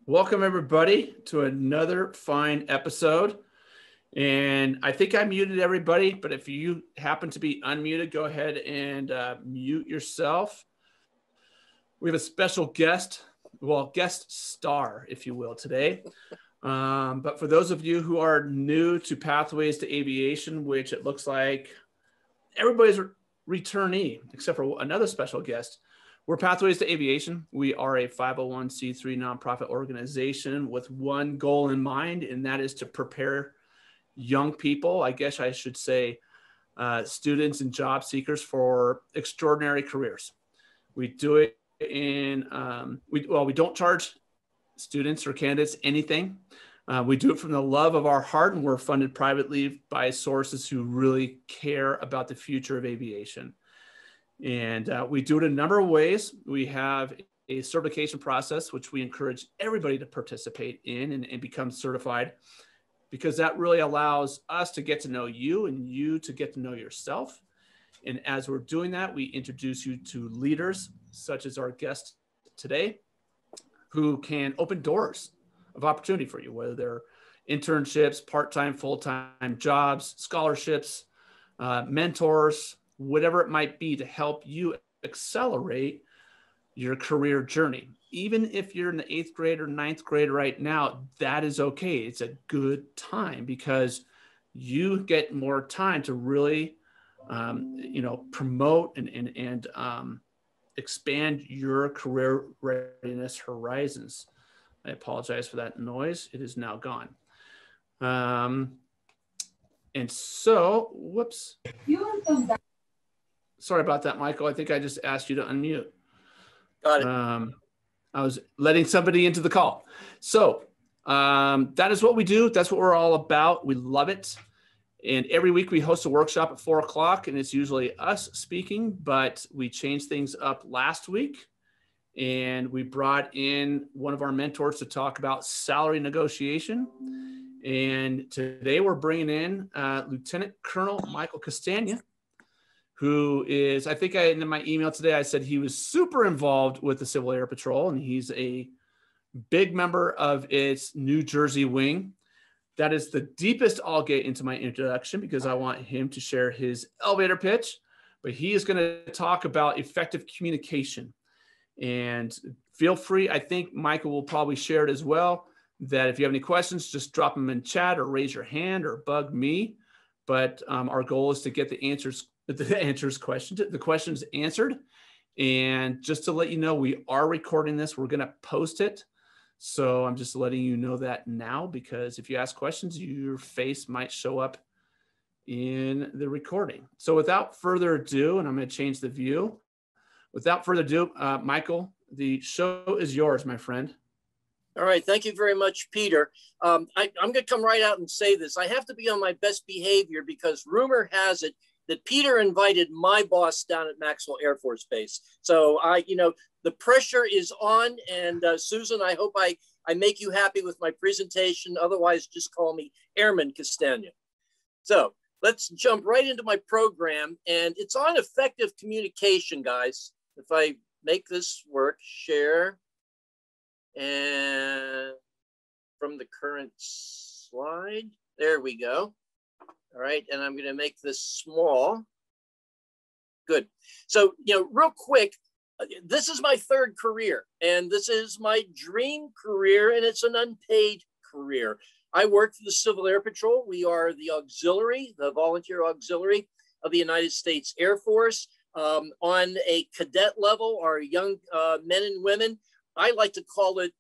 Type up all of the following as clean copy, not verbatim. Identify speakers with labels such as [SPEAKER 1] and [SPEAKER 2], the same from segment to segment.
[SPEAKER 1] Welcome everybody to another fine episode. And I think I muted everybody, but if you happen to be unmuted, go ahead and mute yourself. We have a special guest, guest star, if you will, today. But for those of you who are new to Pathways to Aviation, which it looks like everybody's returnee, except for another special guest. We're Pathways to Aviation. We are a 501c3 nonprofit organization with one goal in mind, and that is to prepare young people, I guess I should say, students and job seekers for extraordinary careers. We do it in, we don't charge students or candidates anything. We do it from the love of our heart, and we're funded privately by sources who really care about the future of aviation. And we do it a number of ways. We have a certification process, which we encourage everybody to participate in and become certified, because that really allows us to get to know you and you to get to know yourself. And as we're doing that, we introduce you to leaders, such as our guest today, who can open doors of opportunity for you, whether they're internships, part-time, full-time jobs, scholarships, mentors, whatever it might be to help you accelerate your career journey. Even if you're in the 8th grade or 9th grade right now, that is okay. It's a good time because you get more time to really, promote and expand your career readiness horizons. I apologize for that noise. It is now gone. And so, whoops. Sorry about that, Michael. I think I just asked you to unmute.
[SPEAKER 2] Got it.
[SPEAKER 1] I was letting somebody into the call. So that is what we do. That's what we're all about. We love it. And every week we host a workshop at 4 o'clock, and it's usually us speaking, but we changed things up last week. And we brought in one of our mentors to talk about salary negotiation. And today we're bringing in Lieutenant Colonel Michael Castania, who is, I think in my email today, I said he was super involved with the Civil Air Patrol, and he's a big member of its New Jersey wing. That is the deepest I'll get into my introduction because I want him to share his elevator pitch, but he is going to talk about effective communication. And feel free, I think Michael will probably share it as well, that if you have any questions, just drop them in chat or raise your hand or bug me. But our goal is to get the questions answered. And just to let you know, we are recording this. We're going to post it. So I'm just letting you know that now, because if you ask questions, your face might show up in the recording. So without further ado, and I'm going to change the view. Without further ado, Michael, the show is yours, my friend.
[SPEAKER 2] All right. Thank you very much, Peter. I'm going to come right out and say this. I have to be on my best behavior because rumor has it that Peter invited my boss down at Maxwell Air Force Base. So the pressure is on. And Susan, I hope I make you happy with my presentation. Otherwise, just call me Airman Castania. So let's jump right into my program. And it's on effective communication, guys. If I make this work, share. And from the current slide, there we go. All right, and I'm going to make this small. Good. So, real quick, this is my 3rd career, and this is my dream career, and it's an unpaid career. I work for the Civil Air Patrol. We are the auxiliary, the volunteer auxiliary of the United States Air Force. On a cadet level, our young men and women, I like to call it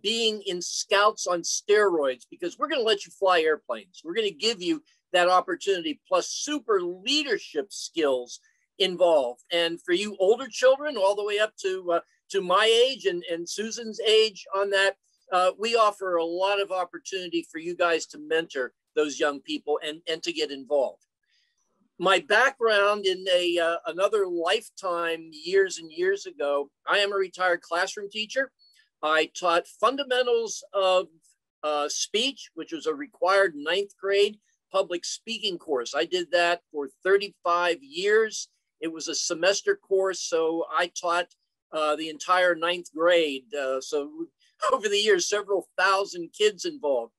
[SPEAKER 2] being in scouts on steroids, because we're going to let you fly airplanes. We're going to give you that opportunity, plus super leadership skills involved. And for you older children, all the way up to my age and Susan's age on that, we offer a lot of opportunity for you guys to mentor those young people and to get involved. My background in another lifetime, years and years ago, I am a retired classroom teacher. I taught fundamentals of speech, which was a required 9th grade public speaking course. I did that for 35 years. It was a semester course, so I taught the entire 9th grade. So over the years, several thousand kids involved.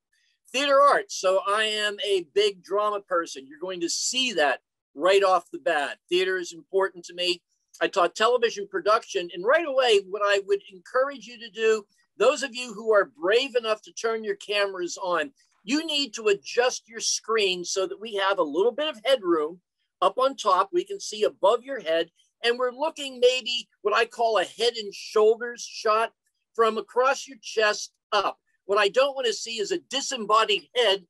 [SPEAKER 2] Theater arts. So I am a big drama person. You're going to see that right off the bat. Theater is important to me. I taught television production, and right away, what I would encourage you to do, those of you who are brave enough to turn your cameras on, you need to adjust your screen so that we have a little bit of headroom up on top. We can see above your head, and we're looking maybe what I call a head and shoulders shot from across your chest up. What I don't want to see is a disembodied head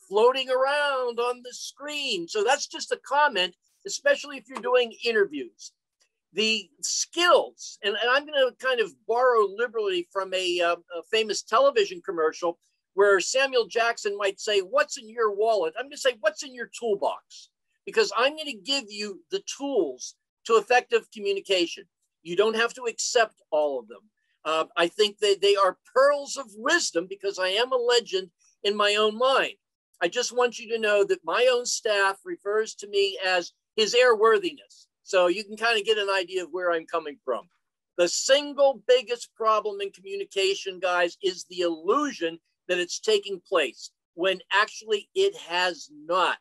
[SPEAKER 2] floating around on the screen. So that's just a comment, especially if you're doing interviews. The skills, and I'm going to kind of borrow liberally from a famous television commercial where Samuel Jackson might say, "What's in your wallet?" I'm going to say, "What's in your toolbox?" Because I'm going to give you the tools to effective communication. You don't have to accept all of them. I think that they are pearls of wisdom because I am a legend in my own mind. I just want you to know that my own staff refers to me as His Airworthiness. So you can kind of get an idea of where I'm coming from. The single biggest problem in communication, guys, is the illusion that it's taking place when actually it has not.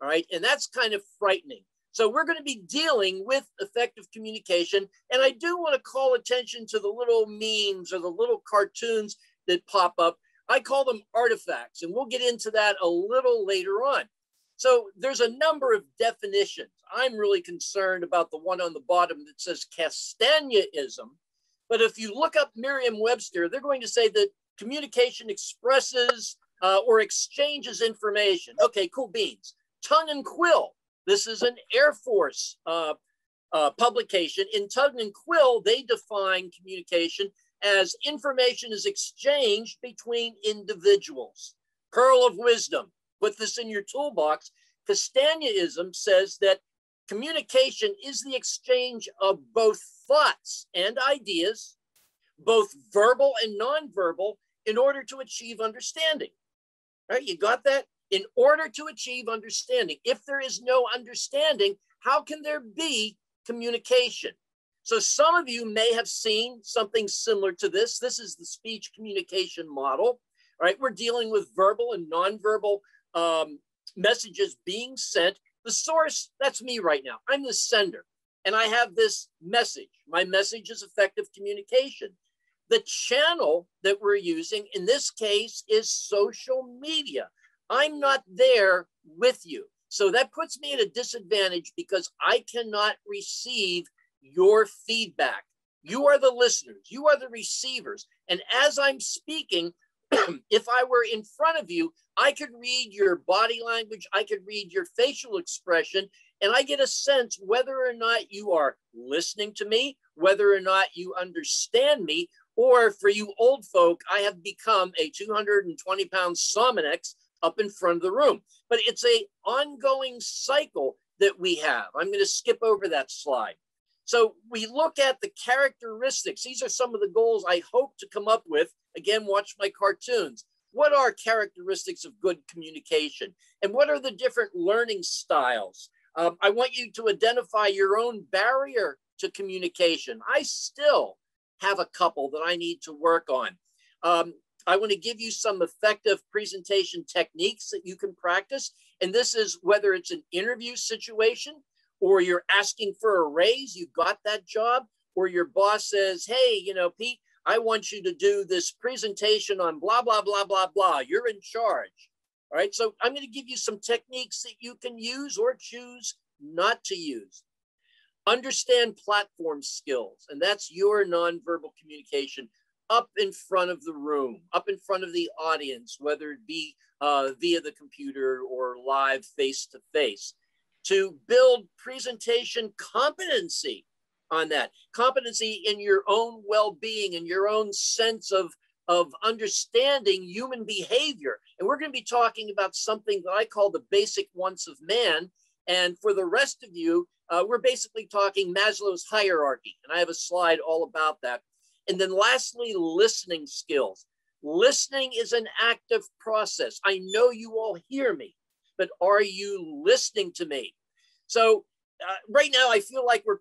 [SPEAKER 2] All right. And that's kind of frightening. So we're going to be dealing with effective communication. And I do want to call attention to the little memes or the little cartoons that pop up. I call them artifacts, and we'll get into that a little later on. So there's a number of definitions. I'm really concerned about the one on the bottom that says Castaniaism. But if you look up Merriam-Webster, they're going to say that communication expresses or exchanges information. Okay, cool beans. Tongue and Quill. This is an Air Force publication. In Tongue and Quill, they define communication as information is exchanged between individuals. Pearl of wisdom. Put this in your toolbox. Castaniaism says that communication is the exchange of both thoughts and ideas, both verbal and nonverbal, in order to achieve understanding. All right, you got that? In order to achieve understanding. If there is no understanding, how can there be communication? So some of you may have seen something similar to this. This is the speech communication model. All right, we're dealing with verbal and nonverbal messages being sent. The source, that's me right now. I'm the sender, and I have this message. My message is effective communication. The channel that we're using in this case is social media. I'm not there with you. So that puts me at a disadvantage because I cannot receive your feedback. You are the listeners. You are the receivers. And as I'm speaking, if I were in front of you, I could read your body language. I could read your facial expression, and I get a sense whether or not you are listening to me, whether or not you understand me, or for you old folk, I have become a 220-pound Sominex up in front of the room. But it's an ongoing cycle that we have. I'm going to skip over that slide. So we look at the characteristics. These are some of the goals I hope to come up with. Again, watch my cartoons. What are characteristics of good communication? And what are the different learning styles? I want you to identify your own barrier to communication. I still have a couple that I need to work on. I want to give you some effective presentation techniques that you can practice. And this is whether it's an interview situation or you're asking for a raise, you got that job, or your boss says, "Hey, you know, Pete, I want you to do this presentation on blah, blah, blah, blah, blah. You're in charge." All right. So I'm going to give you some techniques that you can use or choose not to use. Understand platform skills. And that's your nonverbal communication up in front of the room, up in front of the audience, whether it be via the computer or live face-to-face, to build presentation competency on that. Competency in your own well-being and your own sense of understanding human behavior. And we're going to be talking about something that I call the basic wants of man. And for the rest of you, we're basically talking Maslow's hierarchy. And I have a slide all about that. And then lastly, listening skills. Listening is an active process. I know you all hear me, but are you listening to me? So right now, I feel like we're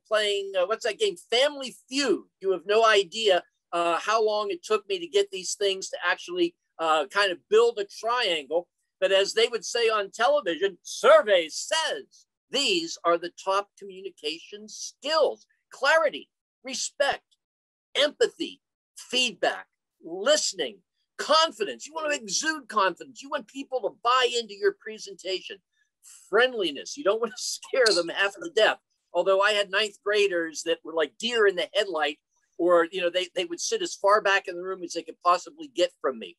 [SPEAKER 2] playing, what's that game? Family Feud. You have no idea how long it took me to get these things to actually kind of build a triangle. But as they would say on television, survey says these are the top communication skills: clarity, respect, empathy, feedback, listening, confidence. You want to exude confidence. You want people to buy into your presentation. Friendliness. You don't want to scare them half to death. Although I had ninth graders that were like deer in the headlight, or they would sit as far back in the room as they could possibly get from me.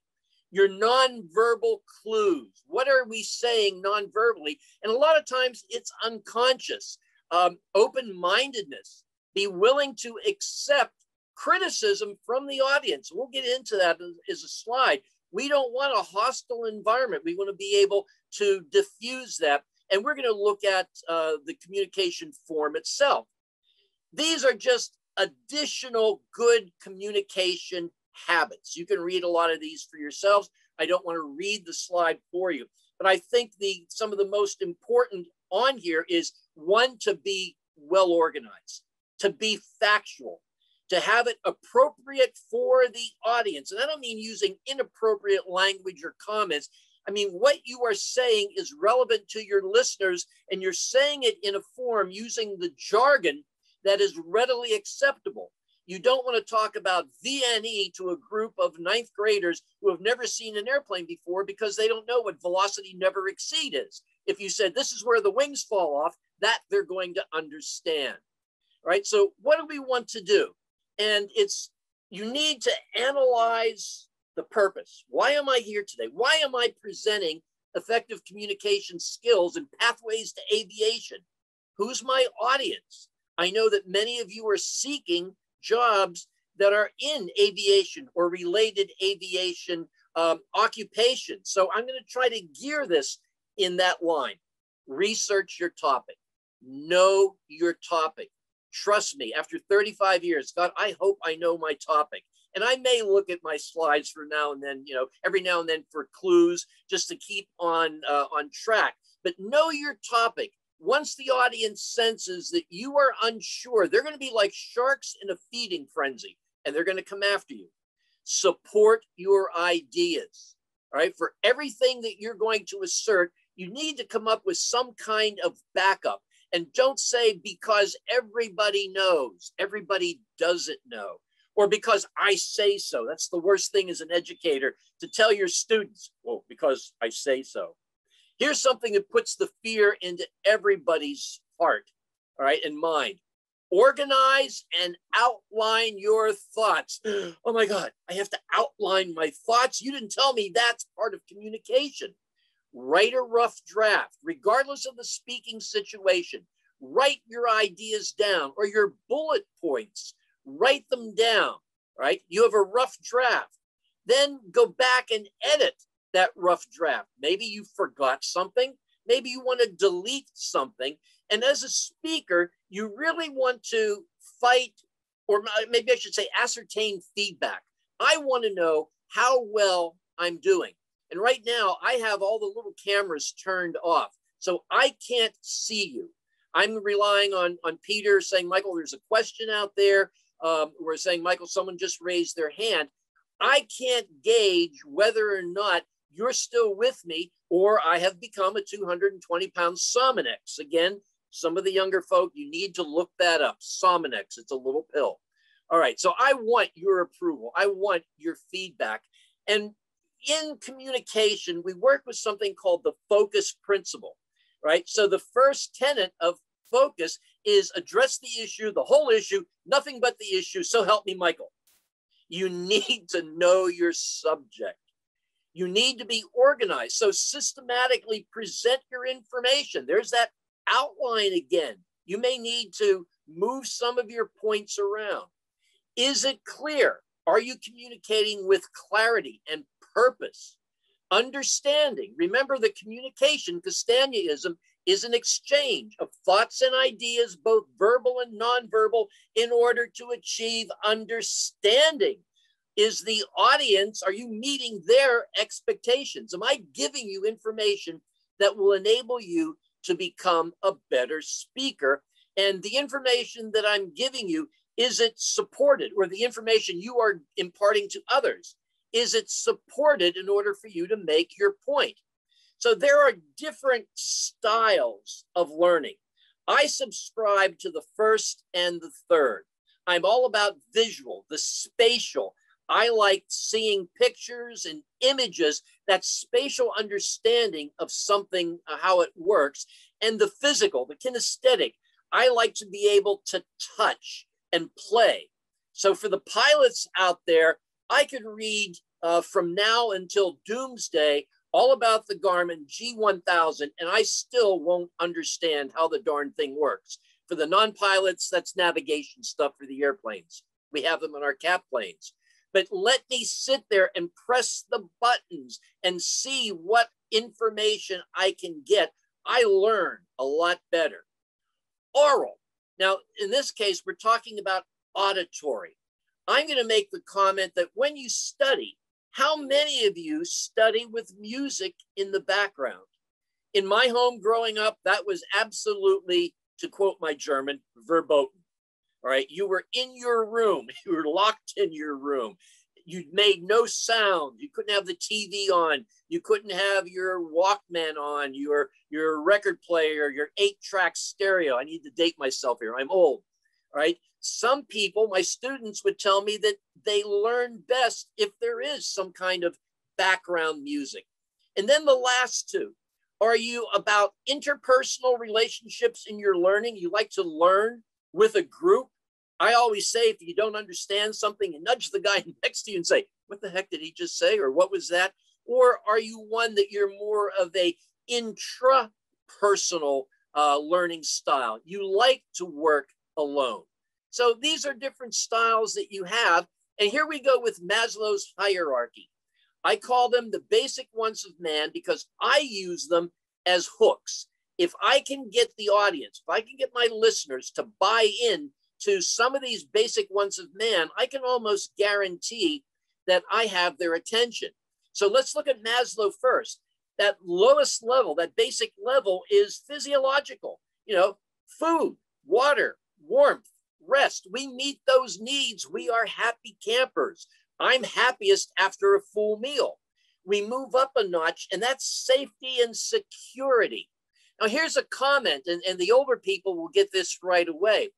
[SPEAKER 2] Your nonverbal clues. What are we saying nonverbally? And a lot of times it's unconscious. Open-mindedness. Be willing to accept criticism from the audience. We'll get into that as a slide. We don't want a hostile environment. We want to be able to diffuse that. And we're going to look at the communication form itself. These are just additional good communication habits. You can read a lot of these for yourselves. I don't want to read the slide for you, but I think some of the most important on here is, one, to be well organized, to be factual, to have it appropriate for the audience. And I don't mean using inappropriate language or comments. I mean, what you are saying is relevant to your listeners, and you're saying it in a form using the jargon that is readily acceptable. You don't want to talk about VNE to a group of ninth graders who have never seen an airplane before, because they don't know what velocity never exceed is. If you said, this is where the wings fall off, that they're going to understand, right? So what do we want to do? And you need to analyze the purpose. Why am I here today? Why am I presenting effective communication skills and pathways to aviation? Who's my audience? I know that many of you are seeking jobs that are in aviation or related aviation occupation. So I'm going to try to gear this in that line. Research your topic. Know your topic. Trust me, after 35 years, God, I hope I know my topic. And I may look at my slides for now and then, every now and then for clues, just to keep on track. But know your topic. Once the audience senses that you are unsure, they're going to be like sharks in a feeding frenzy, and they're going to come after you. Support your ideas. All right. For everything that you're going to assert, you need to come up with some kind of backup. And don't say, because everybody knows. Everybody doesn't know. Or because I say so. That's the worst thing as an educator, to tell your students, well, because I say so. Here's something that puts the fear into everybody's heart, all right, and mind. Organize and outline your thoughts. Oh my God, I have to outline my thoughts. You didn't tell me that's part of communication. Write a rough draft, regardless of the speaking situation. Write your ideas down, or your bullet points. Write them down, right? You have a rough draft. Then go back and edit that rough draft. Maybe you forgot something. Maybe you want to delete something. And as a speaker, you really want to fight, or maybe I should say ascertain feedback. I want to know how well I'm doing. And right now I have all the little cameras turned off, so I can't see you. I'm relying on Peter saying, Michael, there's a question out there. We're saying, Michael, someone just raised their hand. I can't gauge whether or not you're still with me, or I have become a 220-pound Sominex. Again, some of the younger folk, you need to look that up. Sominex, it's a little pill. All right, so I want your approval. I want your feedback. And in communication, we work with something called the focus principle, right? So the first tenet of focus is address the issue, the whole issue, nothing but the issue. So help me, Michael. You need to know your subject. You need to be organized. So systematically present your information. There's that outline again. You may need to move some of your points around. Is it clear? Are you communicating with clarity and purpose? Understanding. Remember, the communication, Castaniaism, is an exchange of thoughts and ideas, both verbal and nonverbal, in order to achieve understanding. Is the audience, are you meeting their expectations? Am I giving you information that will enable you to become a better speaker? And the information that I'm giving you Is it supported? Or the information you are imparting to others, is it supported in order for you to make your point? So there are different styles of learning. I subscribe to the first and the third. I'm all about visual, the spatial. I like seeing pictures and images, that spatial understanding of something, how it works, and the physical, the kinesthetic. I like to be able to touch and play. So for the pilots out there, I could read from now until doomsday all about the Garmin G1000, and I still won't understand how the darn thing works. For the non-pilots, that's navigation stuff for the airplanes. We have them in our cap planes. But let me sit there and press the buttons and see what information I can get. I learn a lot better. Oral. Now, in this case, we're talking about auditory. I'm going to make the comment that when you study, how many of you study with music in the background? In my home growing up, that was absolutely, to quote my German, verboten. All right, you were in your room, you were locked in your room. You made no sound. You couldn't have the TV on. You couldn't have your Walkman on, your record player, your 8-track stereo. I need to date myself here. I'm old. All right. Some people, my students, would tell me that they learn best if there is some kind of background music. And then the last two. Are you about interpersonal relationships in your learning? You like to learn with a group? I always say, if you don't understand something, you nudge the guy next to you and say, what the heck did he just say? Or what was that? Or are you one that you're more of a intrapersonal learning style? You like to work alone. So these are different styles that you have. And here we go with Maslow's hierarchy. I call them the basic wants of man because I use them as hooks. If I can get the audience, if I can get my listeners to buy in to some of these basic wants of man, I can almost guarantee that I have their attention. So let's look at Maslow first. That lowest level, that basic level is physiological. You know, food, water, warmth, rest. We meet those needs. We are happy campers. I'm happiest after a full meal. We move up a notch, and that's safety and security. Now, here's a comment, and the older people will get this right away.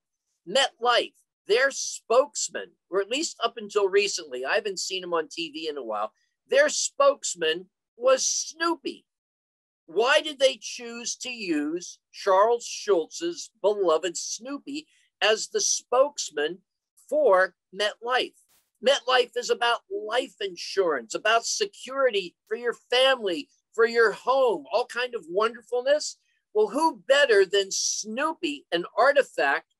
[SPEAKER 2] MetLife, their spokesman, or at least up until recently, I haven't seen him on TV in a while, their spokesman was Snoopy. Why did they choose to use Charles Schulz's beloved Snoopy as the spokesman for MetLife? MetLife is about life insurance, about security for your family, for your home, all kind of wonderfulness. Well, who better than Snoopy, an artifact,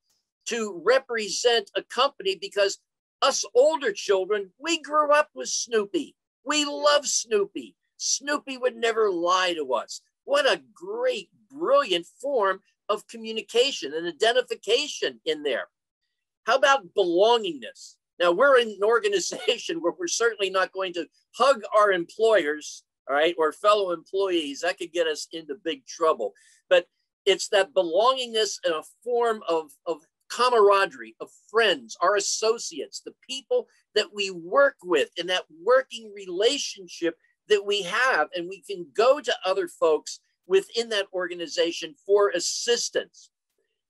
[SPEAKER 2] to represent a company? Because us older children, we grew up with Snoopy. We love Snoopy. Snoopy would never lie to us. What a great, brilliant form of communication and identification in there. How about belongingness? Now, we're in an organization where we're certainly not going to hug our employers, all right, or fellow employees. That could get us into big trouble. But it's that belongingness in a form of camaraderie, of friends, our associates, the people that we work with, in that working relationship that we have, and we can go to other folks within that organization for assistance.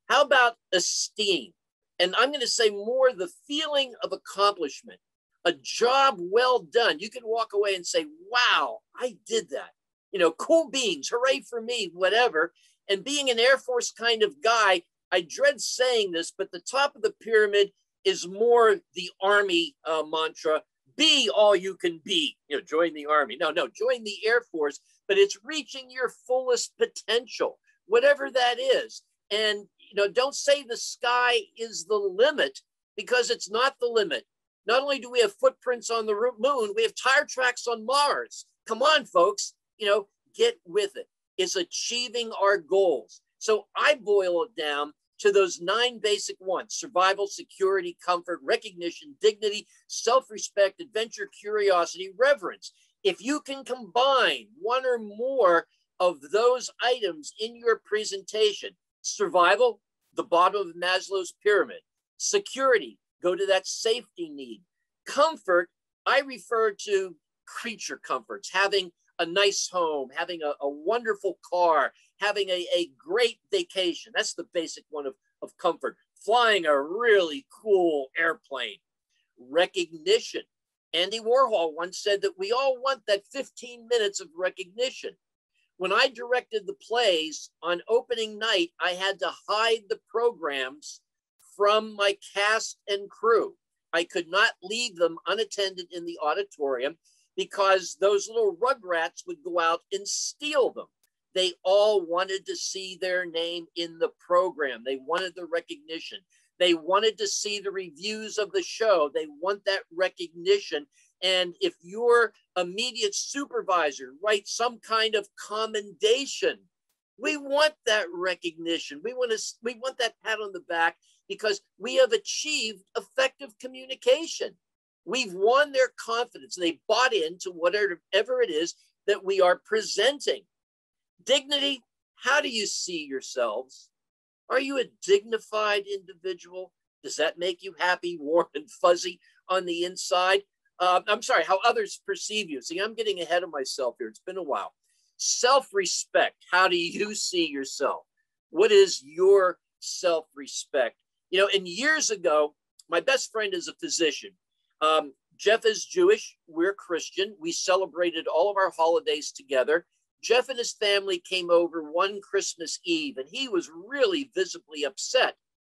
[SPEAKER 2] How about esteem? And I'm going to say more the feeling of accomplishment, a job well done. You can walk away and say, wow, I did that. You know, cool beans, hooray for me, whatever. And being an Air Force kind of guy, I dread saying this, but the top of the pyramid is more the Army mantra, be all you can be. You know, join the Army. No, join the Air Force, but it's reaching your fullest potential, whatever that is. And, you know, don't say the sky is the limit, because it's not the limit. Not only do we have footprints on the moon, we have tire tracks on Mars. Come on, folks, you know, get with it. It's achieving our goals. So I boil it down to those 9 basic wants: survival, security, comfort, recognition, dignity, self-respect, adventure, curiosity, reverence. If you can combine one or more of those items in your presentation: survival, the bottom of Maslow's pyramid; security, go to that safety need. Comfort, I refer to creature comforts, having a nice home, having a wonderful car, having a great vacation. That's the basic one of comfort. Flying a really cool airplane. Recognition. Andy Warhol once said that we all want that 15 minutes of recognition. When I directed the plays on opening night, I had to hide the programs from my cast and crew. I could not leave them unattended in the auditorium because those little rugrats would go out and steal them. They all wanted to see their name in the program. They wanted the recognition. They wanted to see the reviews of the show. They want that recognition. And if your immediate supervisor writes some kind of commendation, we want that recognition. We want that pat on the back because we have achieved effective communication. We've won their confidence. They bought into whatever it is that we are presenting. Dignity, how do you see yourselves? Are you a dignified individual? Does that make you happy, warm, and fuzzy on the inside? I'm sorry, how others perceive you. See, I'm getting ahead of myself here. It's been a while. Self-respect, how do you see yourself? What is your self-respect? You know, and years ago, my best friend is a physician. Jeff is Jewish. We're Christian. We celebrated all of our holidays together. Jeff and his family came over one Christmas Eve, and he was really visibly upset.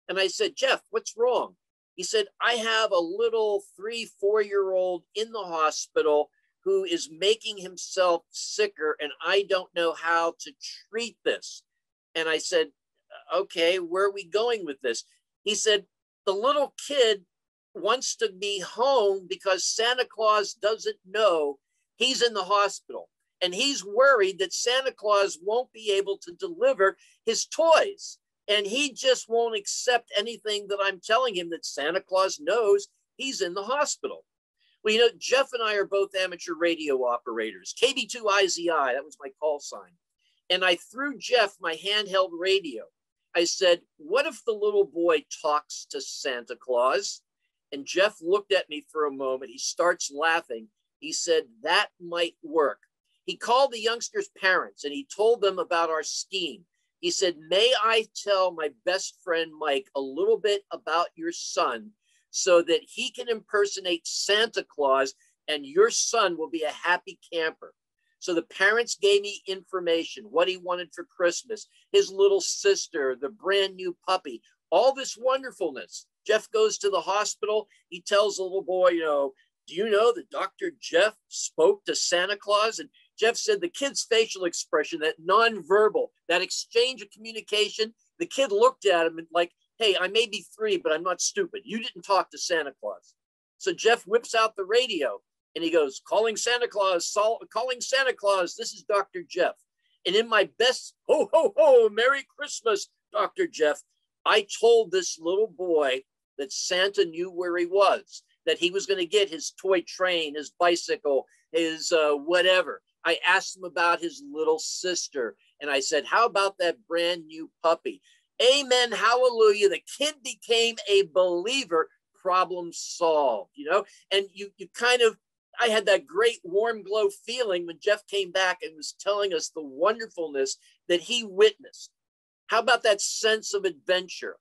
[SPEAKER 2] And I said, Jeff, what's wrong? He said, I have a little 3-4-year-old in the hospital who is making himself sicker, and I don't know how to treat this. And I said, okay, where are we going with this? He said, the little kid wants to be home because Santa Claus doesn't know he's in the hospital. And he's worried that Santa Claus won't be able to deliver his toys. And he just won't accept anything that I'm telling him that Santa Claus knows he's in the hospital. Well, you know, Jeff and I are both amateur radio operators. KB2IZI, that was my call sign. And I threw Jeff my handheld radio. I said, what if the little boy talks to Santa Claus? And Jeff looked at me for a moment. He starts laughing. He said, that might work. He called the youngsters' parents and he told them about our scheme. He said, may I tell my best friend Mike a little bit about your son so that he can impersonate Santa Claus and your son will be a happy camper. So the parents gave me information, what he wanted for Christmas, his little sister, the brand new puppy, all this wonderfulness. Jeff goes to the hospital. He tells the little boy, you know, do you know that Dr. Jeff spoke to Santa Claus? And Jeff said the kid's facial expression, that nonverbal, that exchange of communication, the kid looked at him and like, hey, I may be 3, but I'm not stupid. You didn't talk to Santa Claus. So Jeff whips out the radio and he goes, calling Santa Claus, this is Dr. Jeff. And in my best, ho, ho, ho, Merry Christmas, Dr. Jeff, I told this little boy that Santa knew where he was, that he was going to get his toy train, his bicycle, his whatever. I asked him about his little sister. And I said, how about that brand new puppy? Amen. Hallelujah. The kid became a believer. Problem solved, you know? And you kind of, I had that great warm glow feeling when Jeff came back and was telling us the wonderfulness that he witnessed. How about that sense of adventure?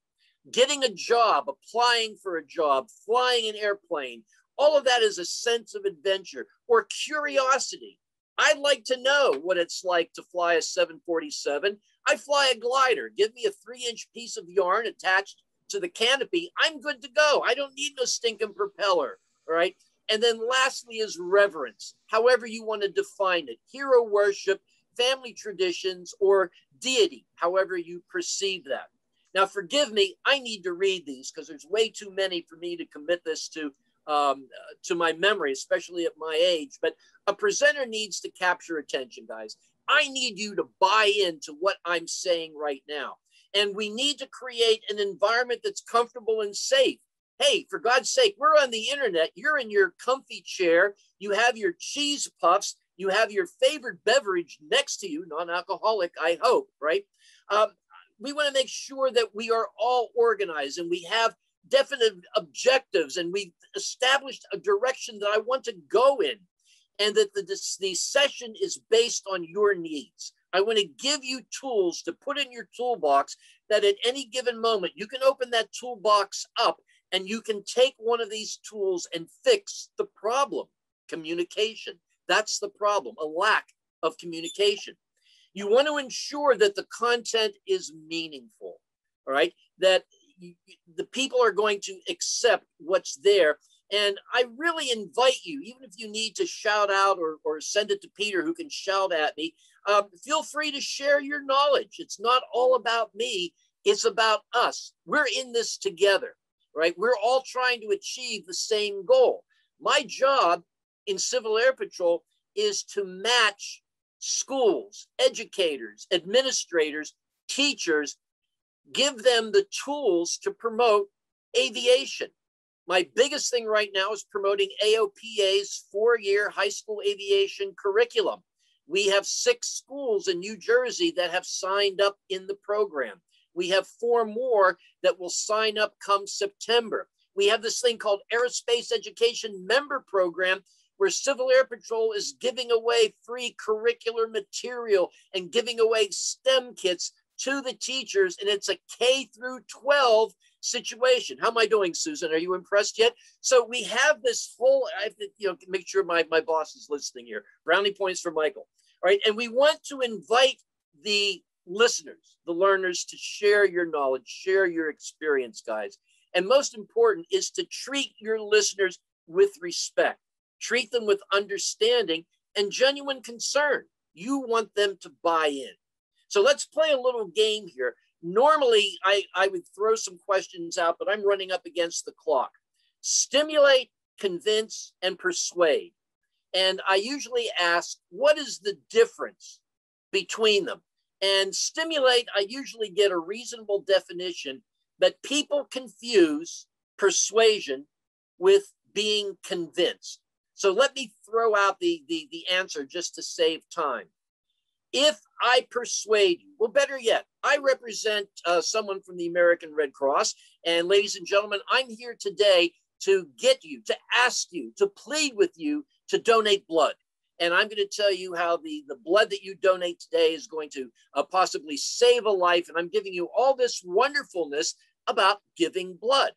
[SPEAKER 2] Getting a job, applying for a job, flying an airplane, all of that is a sense of adventure or curiosity. I'd like to know what it's like to fly a 747. I fly a glider. Give me a 3-inch piece of yarn attached to the canopy. I'm good to go. I don't need no stinking propeller, all right? And then lastly is reverence, however you want to define it. Hero worship, family traditions, or deity, however you perceive that. Now, forgive me, I need to read these because there's way too many for me to commit this to my memory, especially at my age. But a presenter needs to capture attention, guys. I need you to buy into what I'm saying right now. And we need to create an environment that's comfortable and safe. Hey, for God's sake, we're on the internet. You're in your comfy chair. You have your cheese puffs. You have your favorite beverage next to you, non-alcoholic, I hope, right? We want to make sure that we are all organized and we have definite objectives, and we've established a direction that I want to go in, and that the session is based on your needs. I want to give you tools to put in your toolbox that at any given moment, you can open that toolbox up and you can take one of these tools and fix the problem. Communication. That's the problem, a lack of communication. You want to ensure that the content is meaningful, all right? That the people are going to accept what's there. And I really invite you, even if you need to shout out or send it to Peter, who can shout at me, feel free to share your knowledge. It's not all about me. It's about us. We're in this together, right? We're all trying to achieve the same goal. My job in Civil Air Patrol is to match schools, educators, administrators, teachers, give them the tools to promote aviation. My biggest thing right now is promoting AOPA's 4-year high school aviation curriculum. We have 6 schools in New Jersey that have signed up in the program. We have 4 more that will sign up come September. We have this thing called Aerospace Education Member Program, where Civil Air Patrol is giving away free curricular material and giving away STEM kits to the teachers. And it's a K through 12 situation. How am I doing, Susan? Are you impressed yet? So we have this whole, I have to, make sure my boss is listening here. Brownie points for Michael. All right. And we want to invite the listeners, the learners, to share your knowledge, share your experience, guys. And most important is to treat your listeners with respect. Treat them with understanding and genuine concern. You want them to buy in. So let's play a little game here. Normally, I would throw some questions out, but I'm running up against the clock. Stimulate, convince, and persuade. And I usually ask, what is the difference between them? And stimulate, I usually get a reasonable definition, but people confuse persuasion with being convinced. So let me throw out the answer just to save time. If I persuade you, well, better yet, I represent someone from the American Red Cross. And ladies and gentlemen, I'm here today to get you, to ask you, to plead with you to donate blood. And I'm going to tell you how the blood that you donate today is going to possibly save a life. And I'm giving you all this wonderfulness about giving blood.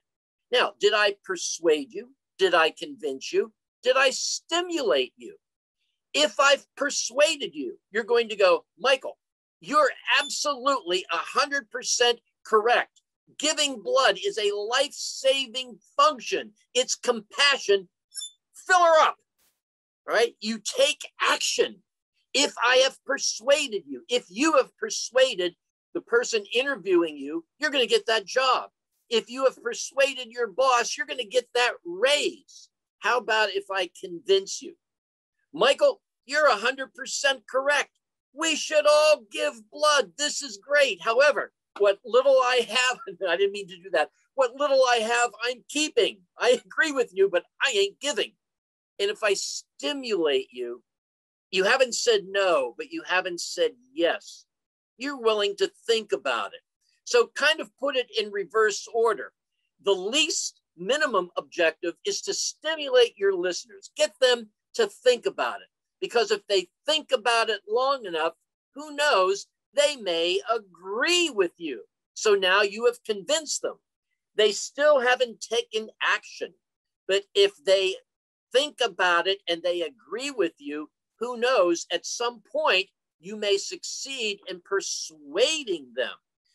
[SPEAKER 2] Now, did I persuade you? Did I convince you? Did I stimulate you? If I've persuaded you, you're going to go, Michael, you're absolutely 100% correct. Giving blood is a life-saving function. It's compassion. Fill her up, right? You take action. If I have persuaded you, if you have persuaded the person interviewing you, you're going to get that job. If you have persuaded your boss, you're going to get that raise. How about if I convince you? Michael, you're 100% correct. We should all give blood. This is great. However, what little I have, I didn't mean to do that. What little I have, I'm keeping. I agree with you, but I ain't giving. And if I stimulate you, you haven't said no, but you haven't said yes. You're willing to think about it. So kind of put it in reverse order. The least minimum objective is to stimulate your listeners. Get them to think about it. Because if they think about it long enough, who knows, they may agree with you. So now you have convinced them. They still haven't taken action. But if they think about it and they agree with you, who knows, at some point, you may succeed in persuading them.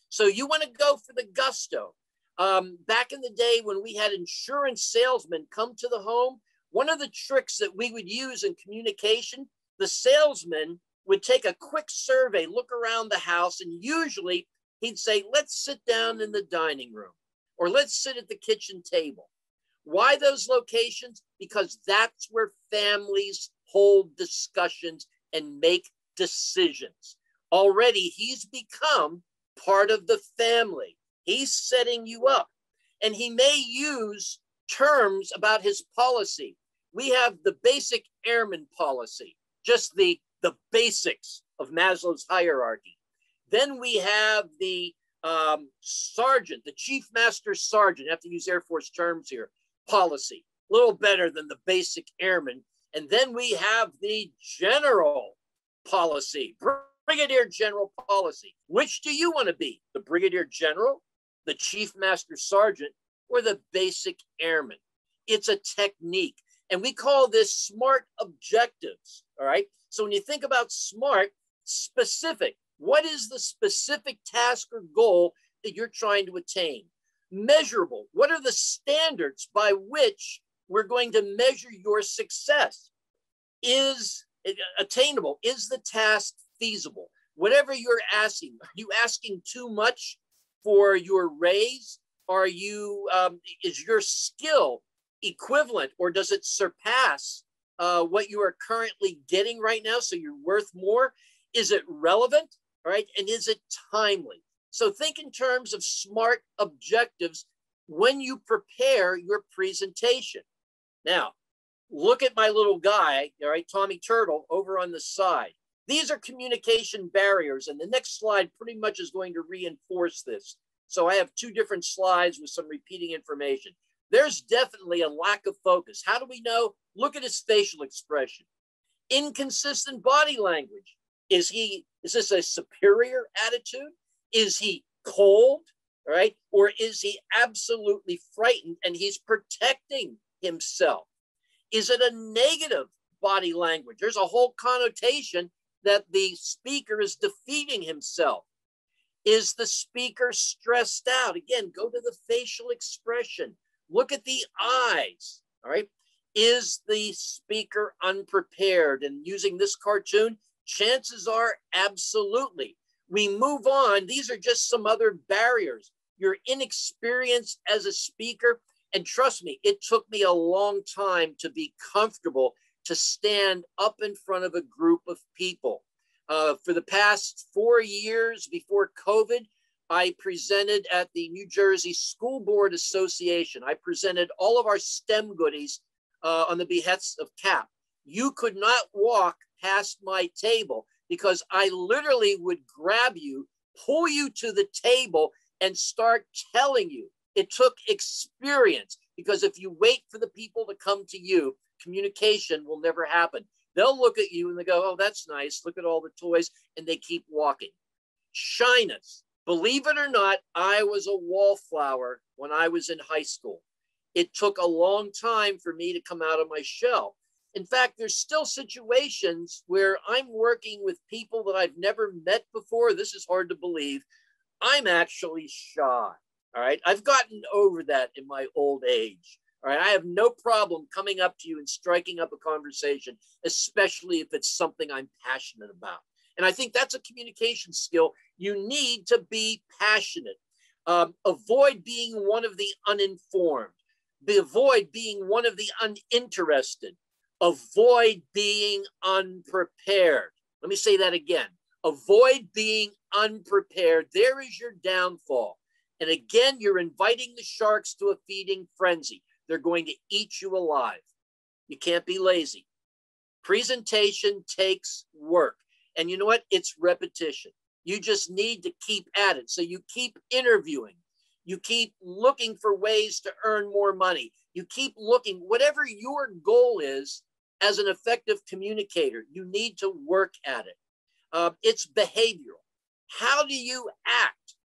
[SPEAKER 2] So you want to go for the gusto. Back in the day when we had insurance salesmen come to the home, one of the tricks that we would use in communication, the salesman would take a quick survey, look around the house, and usually he'd say, let's sit down in the dining room or let's sit at the kitchen table. Why those locations? Because that's where families hold discussions and make decisions. Already he's become part of the family. He's setting you up, and he may use terms about his policy. We have the basic airman policy, just the basics of Maslow's hierarchy. Then we have the sergeant, the chief master sergeant, I have to use Air Force terms here, policy, a little better than the basic airman. And then we have the general policy, brigadier general policy. Which do you want to be? The brigadier general, the chief master sergeant, or the basic airman? It's a technique. And we call this SMART objectives. All right. So when you think about SMART, specific, what is the specific task or goal that you're trying to attain? Measurable, what are the standards by which we're going to measure your success? Is it attainable? Is the task feasible? Whatever you're asking, are you asking too much for your raise? Are you, is your skill equivalent, or does it surpass what you are currently getting right now? So you're worth more. Is it relevant? All right. And is it timely? So think in terms of SMART objectives when you prepare your presentation. Now, look at my little guy, all right, Tommy Turtle, over on the side. These are communication barriers, and the next slide pretty much is going to reinforce this. So I have two different slides with some repeating information. There's definitely a lack of focus. How do we know? Look at his facial expression. Inconsistent body language. Is this a superior attitude? Is he cold, all right? Or is he absolutely frightened and he's protecting himself? Is it a negative body language? There's a whole connotation that the speaker is defeating himself. Is the speaker stressed out? Again, go to the facial expression. Look at the eyes, all right? Is the speaker unprepared? And using this cartoon, chances are absolutely. We move on. These are just some other barriers. You're inexperienced as a speaker. And trust me, it took me a long time to be comfortable to stand up in front of a group of people. For the past 4 years before COVID, I presented at the New Jersey School Board Association. I presented all of our STEM goodies on the behests of CAP. You could not walk past my table because I literally would grab you, pull you to the table, and start telling you. It took experience, because if you wait for the people to come to you, communication will never happen. They'll look at you and they go, oh, that's nice. Look at all the toys. And they keep walking. Shyness. Believe it or not, I was a wallflower when I was in high school. It took a long time for me to come out of my shell. In fact, there's still situations where I'm working with people that I've never met before. This is hard to believe. I'm actually shy. All right. I've gotten over that in my old age. All right. I have no problem coming up to you and striking up a conversation, especially if it's something I'm passionate about. And I think that's a communication skill. You need to be passionate. Avoid being one of the uninformed. Avoid being one of the uninterested. Avoid being unprepared. Let me say that again. Avoid being unprepared. There is your downfall. And again, you're inviting the sharks to a feeding frenzy. They're going to eat you alive. You can't be lazy. Presentation takes work. And you know what? It's repetition. You just need to keep at it. So you keep interviewing. You keep looking for ways to earn more money. You keep looking, whatever your goal is as an effective communicator, you need to work at it. It's behavioral. How do you act?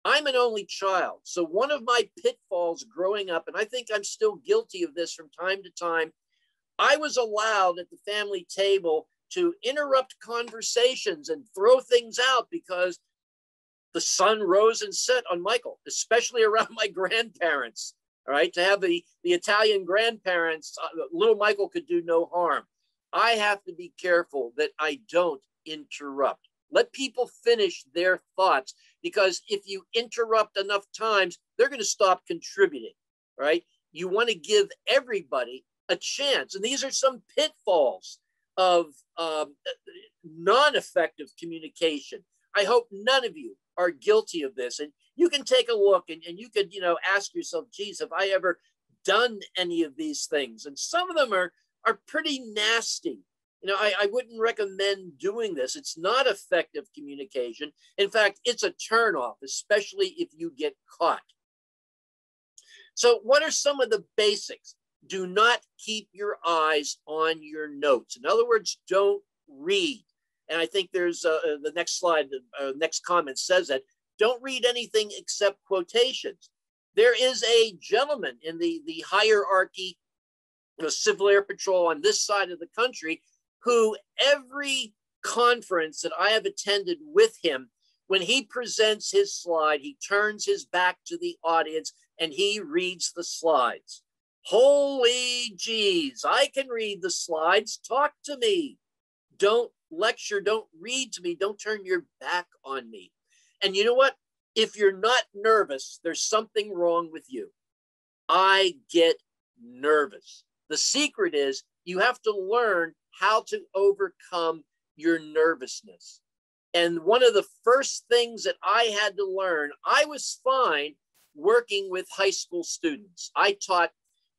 [SPEAKER 2] I'm an only child. So one of my pitfalls growing up, and I think I'm still guilty of this from time to time, I was allowed at the family table to interrupt conversations and throw things out because the sun rose and set on Michael, especially around my grandparents. All right, to have the Italian grandparents, little Michael could do no harm. I have to be careful that I don't interrupt. Let people finish their thoughts, because if you interrupt enough times, they're going to stop contributing, right? You want to give everybody a chance. And these are some pitfalls of non-effective communication. I hope none of you are guilty of this. And you can take a look and you could, ask yourself, geez, have I ever done any of these things? And some of them are pretty nasty. I wouldn't recommend doing this. It's not effective communication. In fact, it's a turnoff, especially if you get caught. So what are some of the basics? Do not keep your eyes on your notes. In other words, don't read. And I think there's the next slide, next comment says that. Don't read anything except quotations. There is a gentleman in the hierarchy of Civil Air Patrol on this side of the country who every conference that I have attended with him, when he presents his slide, he turns his back to the audience and he reads the slides. Holy jeez, I can read the slides. Talk to me. Don't lecture, don't read to me, don't turn your back on me. And you know what? If you're not nervous, there's something wrong with you. I get nervous. The secret is you have to learn how to overcome your nervousness. And one of the first things that I had to learn, I was fine working with high school students. I taught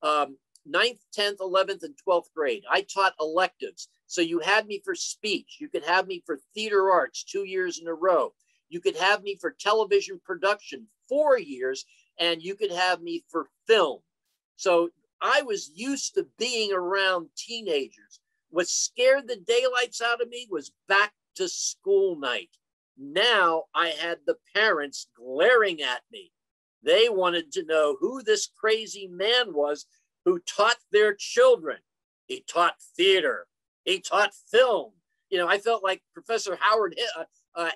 [SPEAKER 2] 9th, 10th, 11th, and 12th grade. I taught electives. So you had me for speech. You could have me for theater arts 2 years in a row. You could have me for television production 4 years, and you could have me for film. So I was used to being around teenagers. What scared the daylights out of me was back to school night. Now I had the parents glaring at me. They wanted to know who this crazy man was who taught their children. He taught theater. He taught film. I felt like Professor Howard Hill.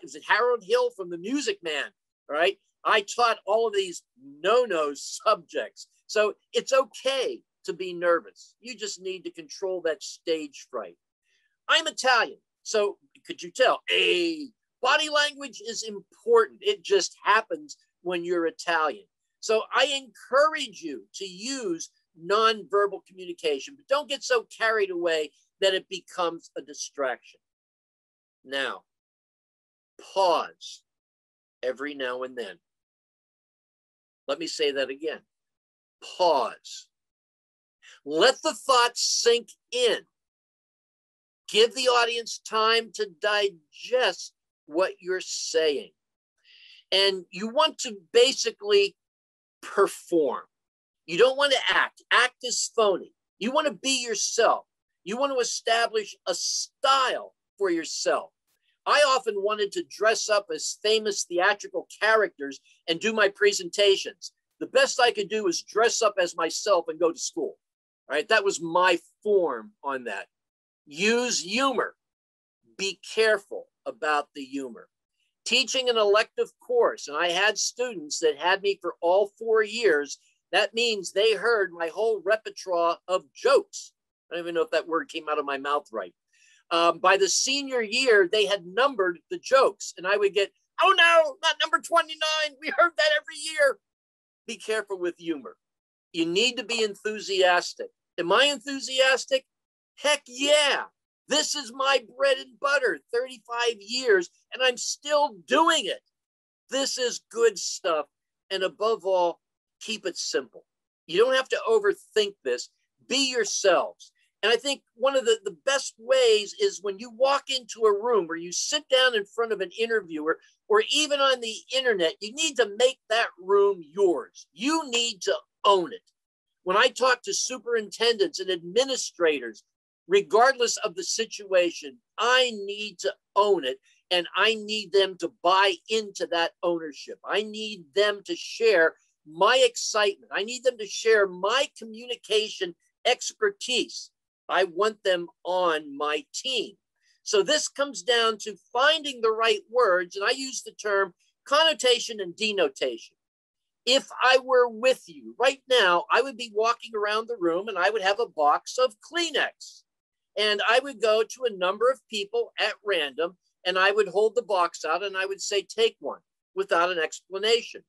[SPEAKER 2] Was it Harold Hill from The Music Man? Right? I taught all of these no-no subjects. So it's okay to be nervous. You just need to control that stage fright. I'm Italian. So could you tell? Body language is important. It just happens when you're Italian. So I encourage you to use nonverbal communication, but don't get so carried away that it becomes a distraction. Now, pause every now and then. Let me say that again. Pause. Let the thoughts sink in. Give the audience time to digest what you're saying. And you want to basically perform. You don't want to act. Act is phony. You want to be yourself. You want to establish a style for yourself. I often wanted to dress up as famous theatrical characters and do my presentations. The best I could do was dress up as myself and go to school. All right, that was my form on that. Use humor. Be careful about the humor. Teaching an elective course, and I had students that had me for all 4 years. That means they heard my whole repertoire of jokes. I don't even know if that word came out of my mouth right. By the senior year, they had numbered the jokes, and I would get, oh no, not number 29. We heard that every year. Be careful with humor. You need to be enthusiastic. Am I enthusiastic? Heck yeah. This is my bread and butter, 35 years, and I'm still doing it. This is good stuff. And above all, keep it simple. You don't have to overthink this. Be yourselves. And I think one of the best ways is when you walk into a room or you sit down in front of an interviewer or even on the internet, you need to make that room yours. You need to own it. When I talk to superintendents and administrators, regardless of the situation, I need to own it, and I need them to buy into that ownership. I need them to share my excitement. I need them to share my communication expertise. I want them on my team. So this comes down to finding the right words, and I use the term connotation and denotation. If I were with you right now, I would be walking around the room and I would have a box of Kleenex. And I would go to a number of people at random and I would hold the box out and I would say, take one without an explanation.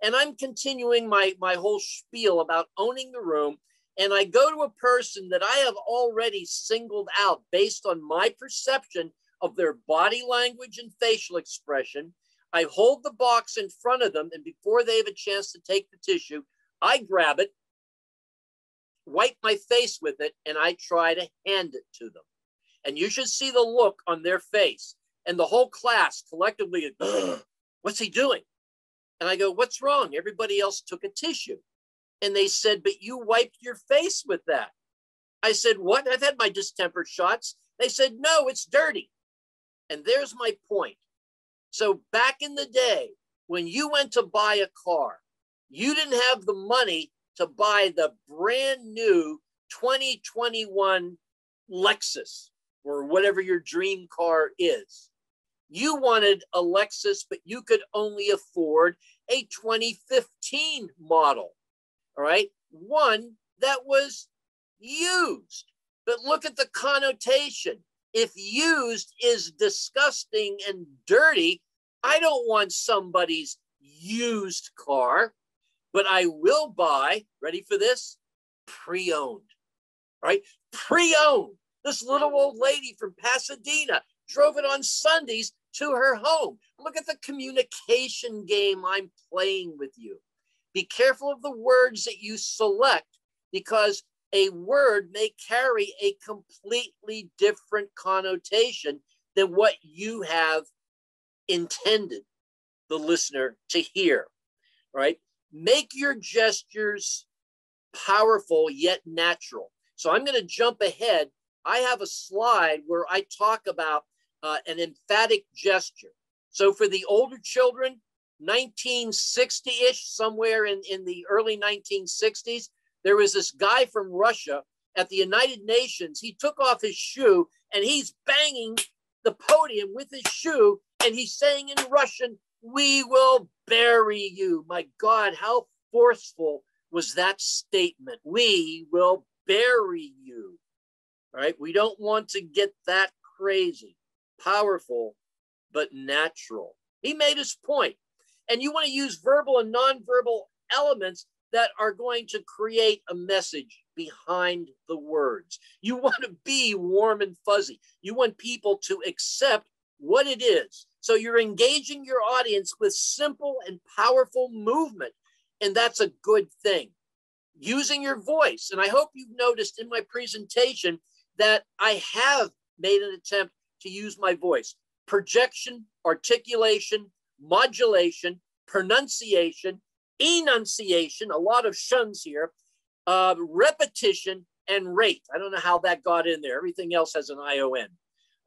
[SPEAKER 2] And I'm continuing my whole spiel about owning the room. And I go to a person that I have already singled out based on my perception of their body language and facial expression. I hold the box in front of them, and before they have a chance to take the tissue, I grab it, wipe my face with it, and I try to hand it to them. And you should see the look on their face. And the whole class collectively, what's he doing? And I go, what's wrong? Everybody else took a tissue. And they said, but you wiped your face with that. I said, what? I've had my distemper shots. They said, no, it's dirty. And there's my point. So back in the day, when you went to buy a car, you didn't have the money to buy the brand new 2021 Lexus or whatever your dream car is. You wanted a Lexus, but you could only afford a 2015 model, all right? One that was used. But look at the connotation. If used is disgusting and dirty, I don't want somebody's used car, but I will buy, ready for this? Pre-owned, right? Pre-owned. This little old lady from Pasadena drove it on Sundays to her home. Look at the communication game I'm playing with you. Be careful of the words that you select, because a word may carry a completely different connotation than what you have intended the listener to hear, right? Make your gestures powerful yet natural. So I'm going to jump ahead. I have a slide where I talk about an emphatic gesture. So for the older children, 1960-ish, somewhere in the early 1960s, there was this guy from Russia at the United Nations. He took off his shoe and he's banging the podium with his shoe, and he's saying in Russian, "We will bury you." My God, how forceful was that statement? We will bury you. All right, we don't want to get that crazy. Powerful, but natural. He made his point. And you want to use verbal and nonverbal elements that are going to create a message behind the words. You want to be warm and fuzzy. You want people to accept what it is. So you're engaging your audience with simple and powerful movement. And that's a good thing. Using your voice. And I hope you've noticed in my presentation that I have made an attempt to use my voice. Projection, articulation, modulation, pronunciation, enunciation, a lot of shuns here, repetition, and rate. I don't know how that got in there. Everything else has an ION.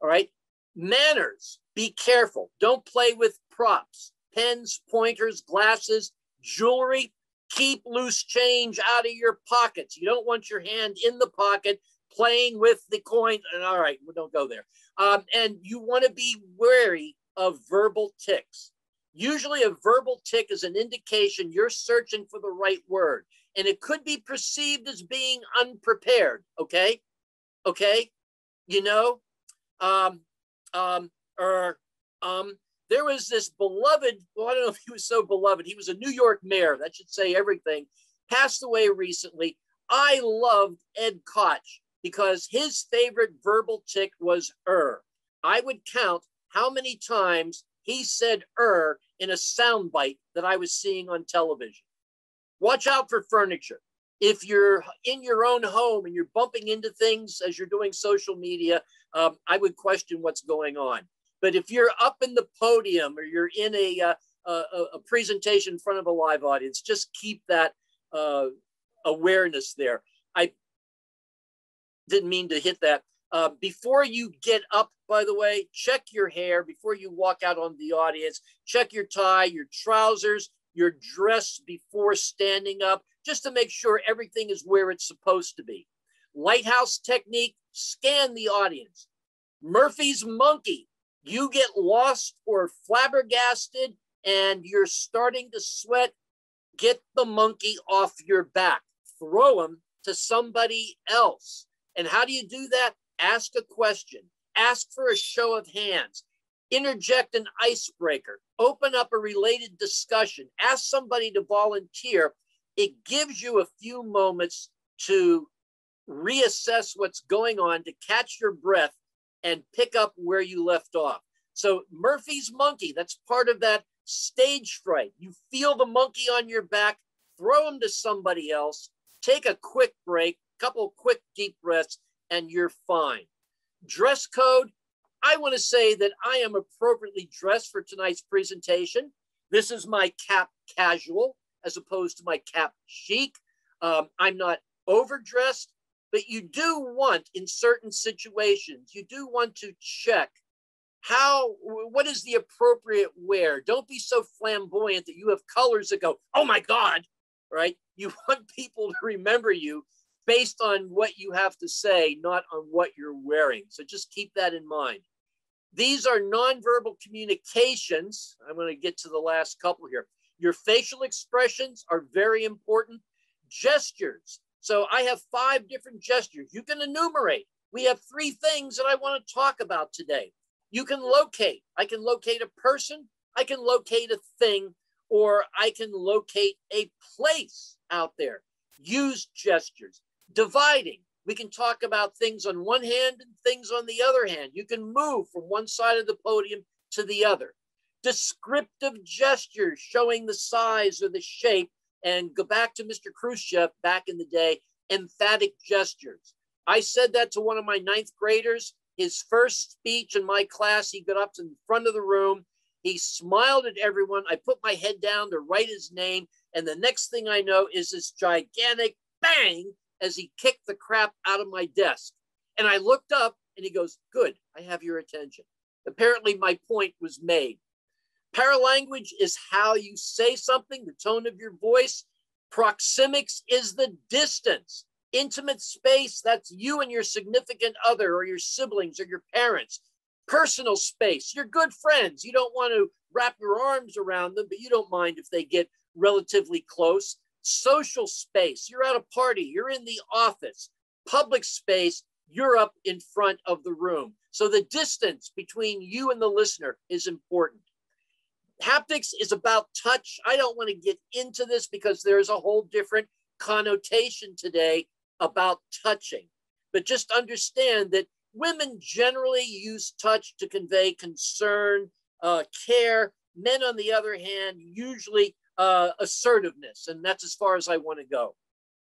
[SPEAKER 2] All right. Manners, be careful. Don't play with props, pens, pointers, glasses, jewelry. Keep loose change out of your pockets. You don't want your hand in the pocket playing with the coin. And all right, we don't go there. And you want to be wary of verbal tics. Usually a verbal tic is an indication you're searching for the right word, and it could be perceived as being unprepared. Okay. Okay. You know, there was this beloved, well, I don't know if he was so beloved. He was a New York mayor. That should say everything. Passed away recently. I loved Ed Koch because his favorite verbal tic was I would count how many times he said in a soundbite that I was seeing on television. Watch out for furniture. If you're in your own home and you're bumping into things as you're doing social media, I would question what's going on. But if you're up in the podium or you're in a presentation in front of a live audience, just keep that awareness there. I didn't mean to hit that. Before you get up, by the way, check your hair before you walk out on the audience. Check your tie, your trousers, your dress before standing up, just to make sure everything is where it's supposed to be. Lighthouse technique, scan the audience. Murphy's monkey, you get lost or flabbergasted and you're starting to sweat, get the monkey off your back. Throw him to somebody else. And how do you do that? Ask a question. Ask for a show of hands. Interject an icebreaker. Open up a related discussion. Ask somebody to volunteer. It gives you a few moments to reassess what's going on, to catch your breath and pick up where you left off. So Murphy's monkey, that's part of that stage fright. You feel the monkey on your back, throw him to somebody else, take a quick break, couple quick deep breaths, and you're fine. Dress code. I want to say that I am appropriately dressed for tonight's presentation. This is my cap casual as opposed to my cap chic. I'm not overdressed, but you do want, in certain situations, you do want to check what is the appropriate wear. Don't be so flamboyant that you have colors that go, oh my God, right? You want people to remember you based on what you have to say, not on what you're wearing. So just keep that in mind. These are nonverbal communications. I'm going to get to the last couple here. Your facial expressions are very important. Gestures. So I have 5 different gestures. You can enumerate. We have 3 things that I want to talk about today. You can locate. I can locate a person. I can locate a thing, or I can locate a place out there. Use gestures. Dividing. We can talk about things on one hand and things on the other hand. You can move from one side of the podium to the other. Descriptive gestures showing the size or the shape, and go back to Mr. Khrushchev back in the day, emphatic gestures. I said that to one of my 9th graders. His first speech in my class, he got up to the front of the room. He smiled at everyone. I put my head down to write his name. And the next thing I know is this gigantic bang as he kicked the crap out of my desk. And I looked up and he goes, good, I have your attention. Apparently my point was made. Paralanguage is how you say something, the tone of your voice. Proxemics is the distance. Intimate space, that's you and your significant other or your siblings or your parents. Personal space, your good friends. You don't want to wrap your arms around them, but you don't mind if they get relatively close. Social space, you're at a party, you're in the office. Public space, you're up in front of the room. So the distance between you and the listener is important. Haptics is about touch. I don't want to get into this because there's a whole different connotation today about touching. But just understand that women generally use touch to convey concern, care. Men, on the other hand, usually assertiveness. And that's as far as I want to go.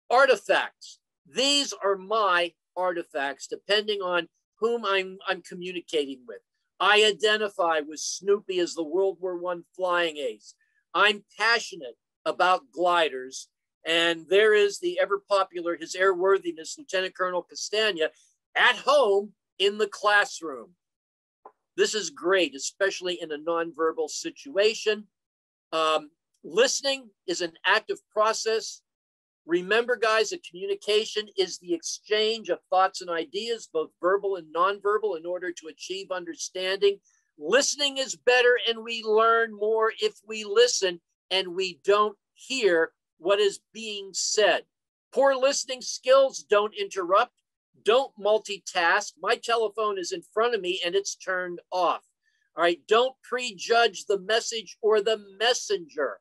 [SPEAKER 2] Artifacts. These are my artifacts, depending on whom I'm communicating with. I identify with Snoopy as the World War I flying ace. I'm passionate about gliders. And there is the ever popular, His Airworthiness, Lieutenant Colonel Castania, at home in the classroom. This is great, especially in a nonverbal situation. Listening is an active process. Remember, guys, that communication is the exchange of thoughts and ideas, both verbal and nonverbal, in order to achieve understanding. Listening is better, and we learn more if we listen and we don't hear what is being said. Poor listening skills: don't interrupt, don't multitask. My telephone is in front of me and it's turned off. All right, don't prejudge the message or the messenger.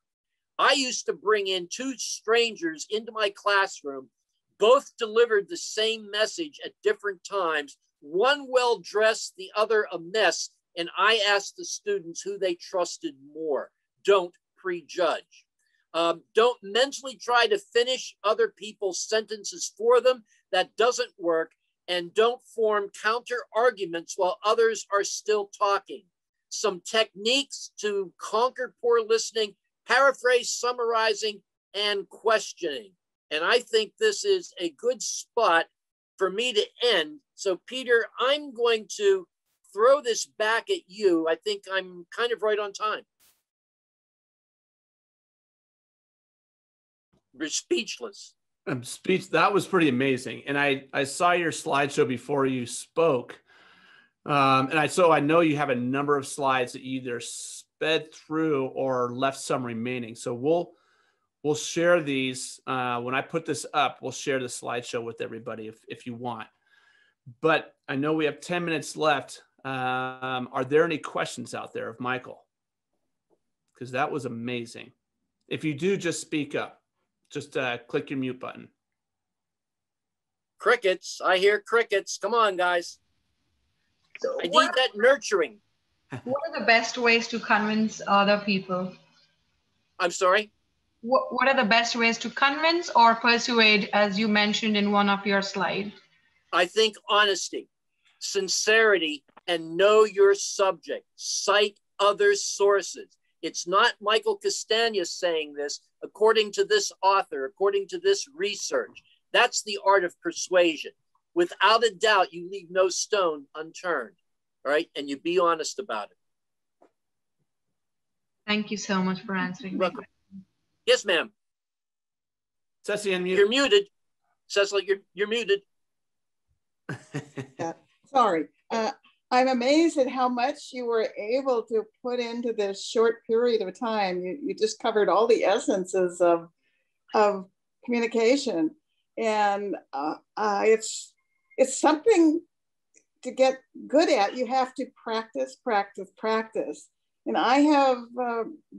[SPEAKER 2] I used to bring in 2 strangers into my classroom. Both delivered the same message at different times. One well-dressed, the other a mess. And I asked the students who they trusted more. Don't prejudge. Don't mentally try to finish other people's sentences for them. That doesn't work. And don't form counter arguments while others are still talking. Some techniques to conquer poor listening: paraphrase, summarizing, and questioning. And I think this is a good spot for me to end. So Peter, I'm going to throw this back at you. I think I'm kind of right on time. You're speechless.
[SPEAKER 1] That was pretty amazing. And I saw your slideshow before you spoke. So I know you have a number of slides that you either sped through or left some remaining. So we'll share these. When I put this up, we'll share the slideshow with everybody if you want. But I know we have 10 minutes left. Are there any questions out there of Michael? Because that was amazing. If you do, just speak up. Just click your mute button.
[SPEAKER 2] Crickets. I hear crickets. Come on, guys. So I need that nurturing.
[SPEAKER 3] What are the best ways to convince other people?
[SPEAKER 2] I'm sorry?
[SPEAKER 3] What are the best ways to convince or persuade, as you mentioned in one of your slides?
[SPEAKER 2] I think honesty. sincerity, and know your subject. Cite other sources. It's not Michael Castania saying this, according to this author, according to this research. That's the art of persuasion. Without a doubt, you leave no stone unturned, all right? And you be honest about it.
[SPEAKER 3] Thank you so much for answering my question.
[SPEAKER 2] Yes, ma'am.
[SPEAKER 1] Ceci, unmute.
[SPEAKER 2] You're muted. Cecily, you're muted.
[SPEAKER 4] Yeah, sorry. I'm amazed at how much you were able to put into this short period of time. You just covered all the essences of communication. And it's something to get good at. You have to practice, practice, practice. And I have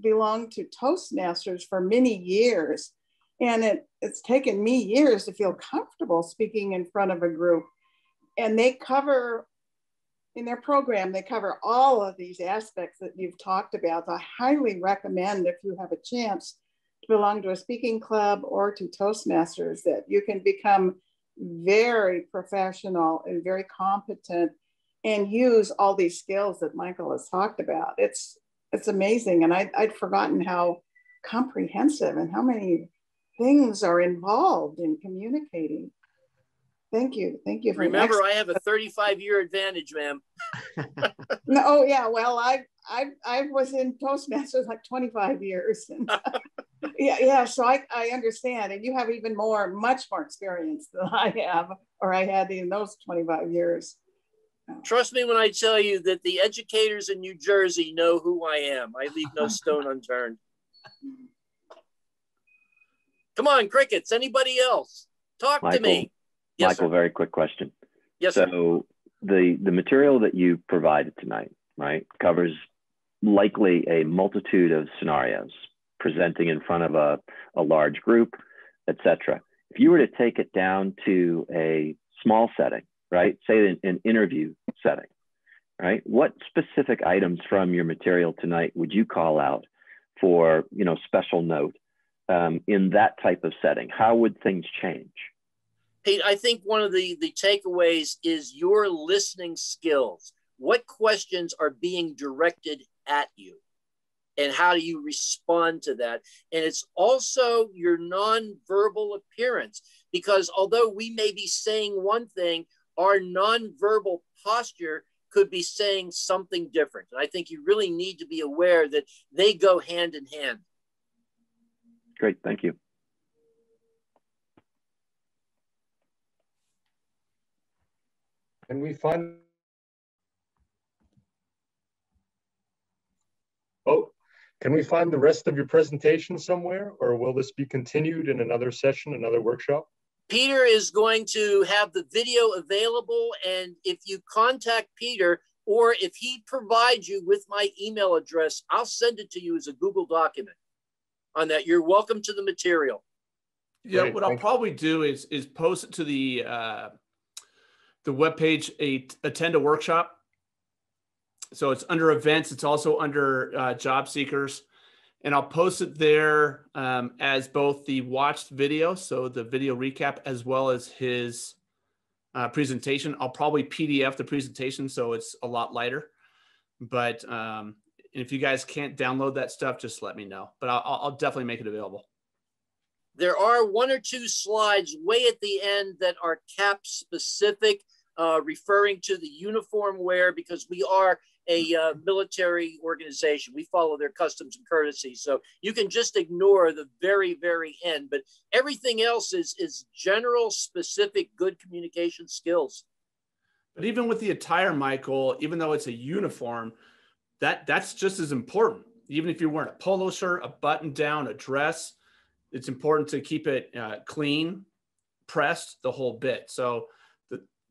[SPEAKER 4] belonged to Toastmasters for many years. And it's taken me years to feel comfortable speaking in front of a group. And they cover, in their program, they cover all of these aspects that you've talked about. I highly recommend, if you have a chance to belong to a speaking club or to Toastmasters, that you can become very professional and very competent and use all these skills that Michael has talked about. It's amazing. And I'd forgotten how comprehensive and how many things are involved in communicating. Thank you. Thank you.
[SPEAKER 2] Remember, I have a 35-year advantage, ma'am.
[SPEAKER 4] No, oh, yeah. Well, I was in Toastmasters like 25 years. And yeah. So I understand. And you have even much more experience than I have, or I had in those 25 years.
[SPEAKER 2] Trust me when I tell you that the educators in New Jersey know who I am. I leave no stone unturned. Come on, crickets. Anybody else? Talk to me. Yes,
[SPEAKER 5] Michael,
[SPEAKER 2] sir.
[SPEAKER 5] very quick question.
[SPEAKER 2] Yes,
[SPEAKER 5] so the material that you provided tonight, right, covers likely a multitude of scenarios presenting in front of a large group, etc. If you were to take it down to a small setting, right, say an interview setting, right, what specific items from your material tonight would you call out for, special note in that type of setting? How would things change?
[SPEAKER 2] Pete, I think one of the takeaways is your listening skills. What questions are being directed at you? And how do you respond to that? And it's also your nonverbal appearance, because although we may be saying one thing, our nonverbal posture could be saying something different. And I think you really need to be aware that they go hand in hand.
[SPEAKER 5] Great, thank you.
[SPEAKER 6] Can we find the rest of your presentation somewhere, or will this be continued in another session, another workshop?
[SPEAKER 2] Peter is going to have the video available, and if you contact Peter, or if he provides you with my email address, I'll send it to you as a Google document on that. You're welcome to the material.
[SPEAKER 1] Yeah,
[SPEAKER 6] Great,
[SPEAKER 1] what I'll probably do is post it to the webpage, attend a workshop. So it's under events. It's also under job seekers. And I'll post it there as both the watched video, so the video recap, as well as his presentation. I'll probably PDF the presentation, so it's a lot lighter. But if you guys can't download that stuff, just let me know. But I'll definitely make it available.
[SPEAKER 2] There are one or two slides way at the end that are CAP specific, referring to the uniform wear, because we are a military organization. We follow their customs and courtesies. So you can just ignore the very, very end, but everything else is general, specific, good communication skills.
[SPEAKER 1] But even with the attire, Michael, even though it's a uniform, that's just as important. Even if you're wearing a polo shirt, a button down, a dress, it's important to keep it clean, pressed, the whole bit. So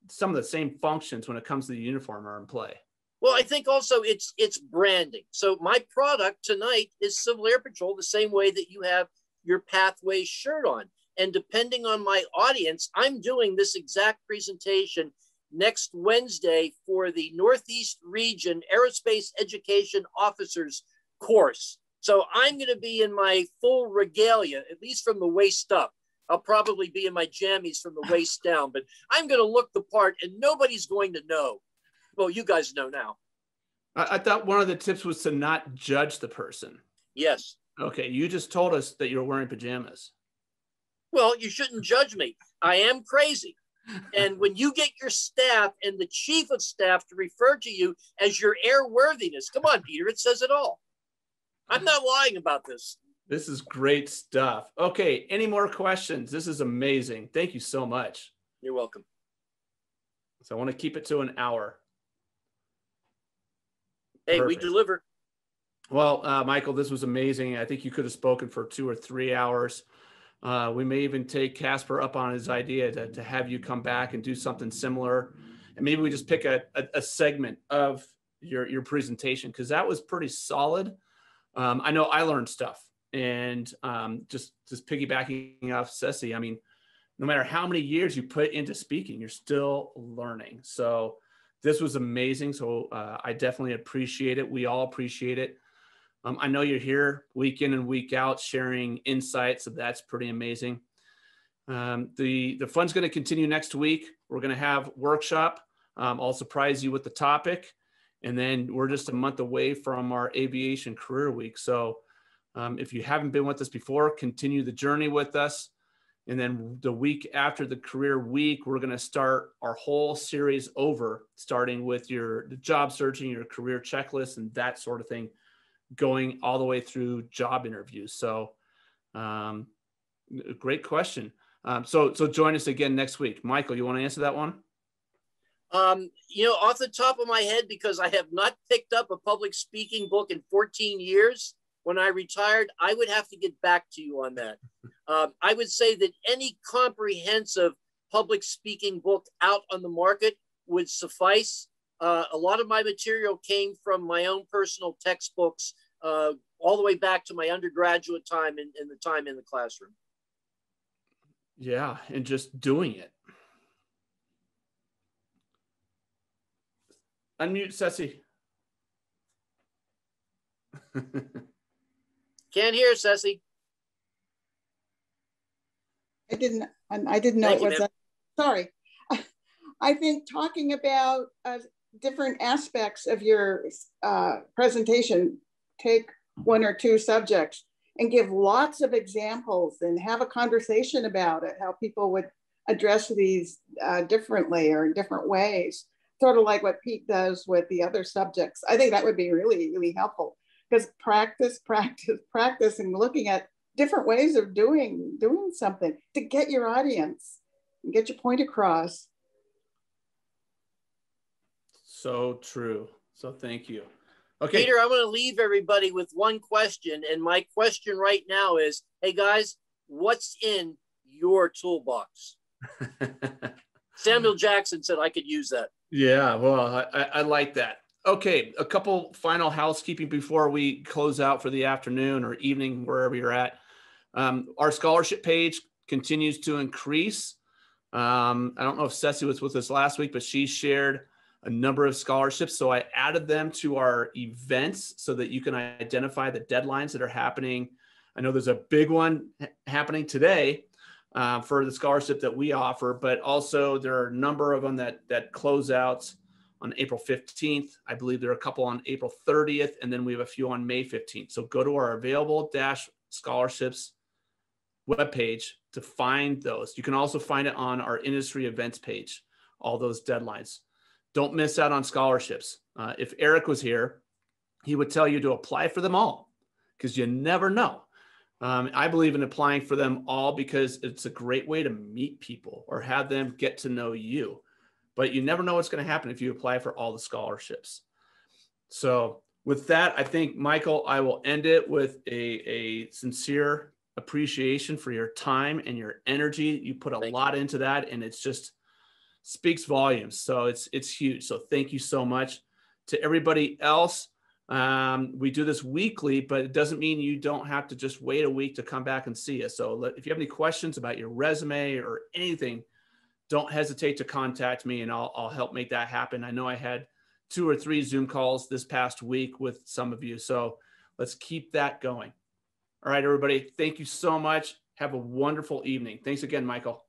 [SPEAKER 1] some of the same functions when it comes to the uniform are in play.
[SPEAKER 2] Well, I think also it's branding. So my product tonight is Civil Air Patrol, the same way that you have your Pathways shirt on. And depending on my audience, I'm doing this exact presentation next Wednesday for the Northeast Region Aerospace Education Officers course. So I'm going to be in my full regalia, at least from the waist up. I'll probably be in my jammies from the waist down, but I'm going to look the part and nobody's going to know. Well, you guys know now.
[SPEAKER 1] I thought one of the tips was to not judge the person.
[SPEAKER 2] Yes.
[SPEAKER 1] Okay, you just told us that you're wearing pajamas.
[SPEAKER 2] Well, you shouldn't judge me. I am crazy. And when you get your staff and the chief of staff to refer to you as your airworthiness, come on, Peter, it says it all. I'm not lying about this.
[SPEAKER 1] This is great stuff. Okay, any more questions? This is amazing. Thank you so much.
[SPEAKER 2] You're welcome.
[SPEAKER 1] So I want to keep it to an hour.
[SPEAKER 2] Hey,
[SPEAKER 1] Perfect.
[SPEAKER 2] we deliver.
[SPEAKER 1] Well, Michael, this was amazing. I think you could have spoken for 2 or 3 hours. We may even take Casper up on his idea to have you come back and do something similar. And maybe we just pick a segment of your presentation, because that was pretty solid. I know I learned stuff. And just piggybacking off Ceci, I mean, no matter how many years you put into speaking, you're still learning. So this was amazing. So I definitely appreciate it. We all appreciate it. I know you're here week in and week out sharing insights, so that's pretty amazing. The fun's going to continue next week. We're going to have workshop. I'll surprise you with the topic. And then we're just a month away from our aviation career week. So if you haven't been with us before, continue the journey with us. And then the week after the career week, we're going to start our whole series over, starting with the job searching, your career checklist, and that sort of thing, going all the way through job interviews. So great question. So join us again next week. Michael, you want to answer that one?
[SPEAKER 2] You know, off the top of my head, because I have not picked up a public speaking book in 14 years, when I retired, I would have to get back to you on that. I would say that any comprehensive public speaking book out on the market would suffice. A lot of my material came from my own personal textbooks, all the way back to my undergraduate time and the time in the classroom.
[SPEAKER 1] Yeah, and just doing it. Unmute, Ceci.
[SPEAKER 2] Can't hear, Ceci.
[SPEAKER 4] I didn't know
[SPEAKER 2] Thank
[SPEAKER 4] it
[SPEAKER 2] you,
[SPEAKER 4] was.
[SPEAKER 2] ma'am.
[SPEAKER 4] Sorry. I think talking about different aspects of your presentation, take 1 or 2 subjects and give lots of examples and have a conversation about it, how people would address these differently or in different ways, sort of like what Pete does with the other subjects. I think that would be really, really helpful, because practice, and looking at different ways of doing something to get your audience and get your point across.
[SPEAKER 1] So true. So thank you. Okay.
[SPEAKER 2] Peter, I'm going to leave everybody with one question. And my question right now is, hey guys, what's in your toolbox? Samuel Jackson said I could use that.
[SPEAKER 1] Yeah, well, I like that. Okay, a couple final housekeeping before we close out for the afternoon or evening, wherever you're at. Our scholarship page continues to increase. I don't know if Ceci was with us last week, but she shared a number of scholarships. So I added them to our events so that you can identify the deadlines that are happening. I know there's a big one happening today for the scholarship that we offer, but also there are a number of them that close out on April 15th. I believe there are a couple on April 30th, and then we have a few on May 15th. So go to our available scholarships webpage to find those. You can also find it on our industry events page, all those deadlines. Don't miss out on scholarships. If Eric was here, he would tell you to apply for them all, because you never know. I believe in applying for them all because it's a great way to meet people or have them get to know you. But you never know what's going to happen if you apply for all the scholarships. So with that, I think, Michael, I will end it with a sincere appreciation for your time and your energy. You put a lot into that, and it's just speaks volumes. So it's huge. So thank you so much. To everybody else, we do this weekly, but it doesn't mean you don't have to just wait a week to come back and see us. So if you have any questions about your resume or anything, don't hesitate to contact me, and I'll help make that happen. I know I had 2 or 3 Zoom calls this past week with some of you. So let's keep that going. All right, everybody. Thank you so much. Have a wonderful evening. Thanks again, Michael.